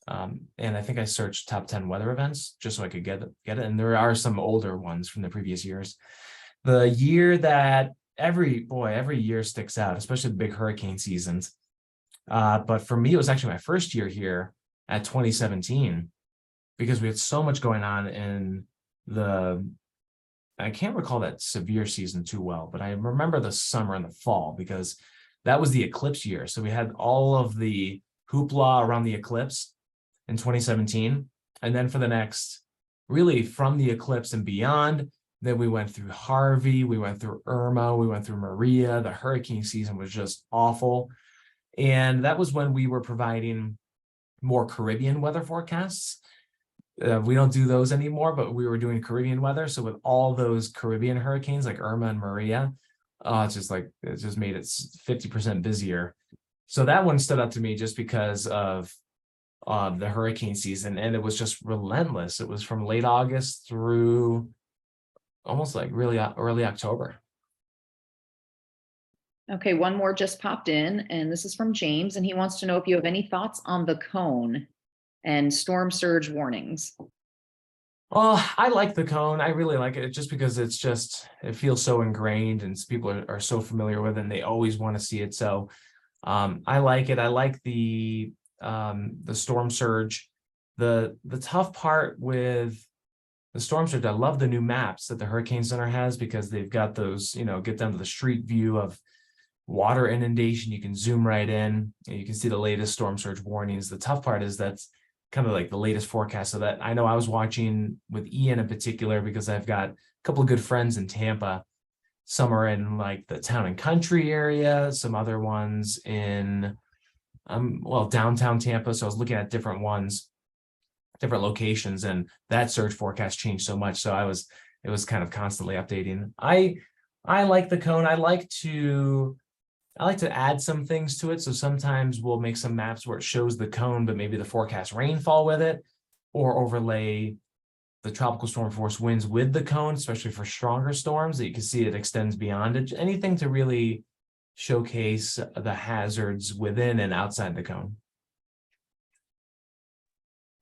And I think I searched top 10 weather events just so I could get it. And there are some older ones from the previous years. The year that every year sticks out, especially the big hurricane seasons. But for me, it was actually my first year here at 2017, because we had so much going on in I can't recall that severe season too well, but I remember the summer and the fall, because that was the eclipse year. So we had all of the hoopla around the eclipse in 2017. And then for the next, really from the eclipse and beyond, then we went through Harvey, we went through Irma, we went through Maria. The hurricane season was just awful. And that was when we were providing more Caribbean weather forecasts. We don't do those anymore, but we were doing Caribbean weather. So with all those Caribbean hurricanes like Irma and Maria, it just made it 50% busier. So that one stood out to me just because of the hurricane season, and it was just relentless. It was from late August through almost like really early October. Okay, one more just popped in, and this is from James, and he wants to know if you have any thoughts on the cone and storm surge warnings. Oh, I like the cone. I really like it just because it feels so ingrained, and people are so familiar with it, and they always want to see it. So I like it. I like the storm surge. The tough part with the storm surge, I love the new maps that the Hurricane Center has, because they've got those, get down to the street view of water inundation. You can zoom right in and you can see the latest storm surge warnings. The tough part is that's kind of like the latest forecast. So that I know I was watching with Ian in particular, because I've got a couple of good friends in Tampa. Some are in like the town and country area, some other ones in downtown Tampa. So I was looking at different ones, different locations, and that surge forecast changed so much. So it was kind of constantly updating. I like the cone. I like to add some things to it. So sometimes we'll make some maps where it shows the cone, but maybe the forecast rainfall with it, or overlay the tropical storm force winds with the cone, especially for stronger storms that you can see it extends beyond it. Anything to really showcase the hazards within and outside the cone.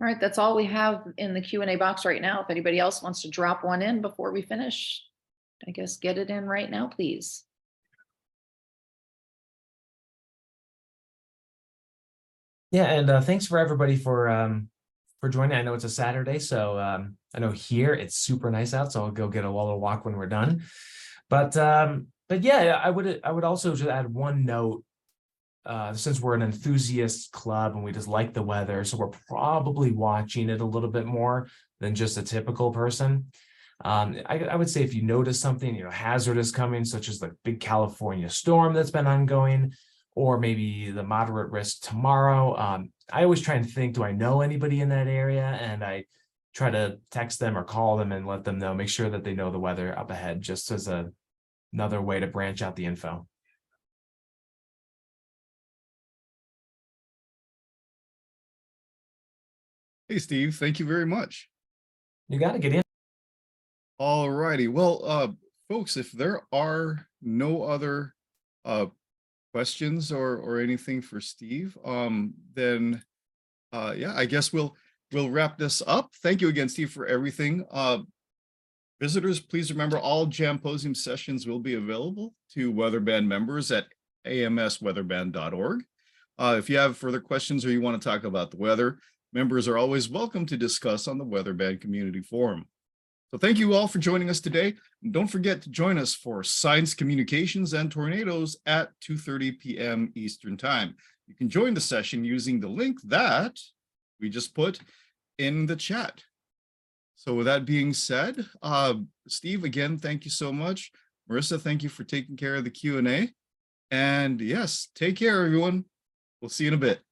All right, that's all we have in the Q&A box right now. If anybody else wants to drop one in before we finish, I guess get it in right now, please. Yeah, and thanks for everybody for joining. I know it's a Saturday, so I know here it's super nice out, so I'll go get a little walk when we're done. But yeah, I would also just add one note. Since we're an enthusiast club and we just like the weather, so we're probably watching it a little bit more than just a typical person. I would say if you notice something, hazardous coming, such as the big California storm that's been ongoing, or maybe the moderate risk tomorrow, I always try and think, do I know anybody in that area? And I try to text them or call them and let them know, make sure that they know the weather up ahead, just as another way to branch out the info. Hey, Steve, thank you very much. You got to get in. All righty. Well, folks, if there are no other questions or anything for Steve, then yeah, I guess we'll wrap this up. Thank you again, Steve, for everything. Visitors, please remember all Jamposium sessions will be available to Weatherband members at amsweatherband.org. If you have further questions or you want to talk about the weather, members are always welcome to discuss on the Weatherband Community Forum. So thank you all for joining us today. And don't forget to join us for Science Communications and Tornadoes at 2:30 p.m. Eastern Time. You can join the session using the link that we just put in the chat. So with that being said, Steve, again, thank you so much. Marissa, thank you for taking care of the Q&A. And yes, take care, everyone. We'll see you in a bit.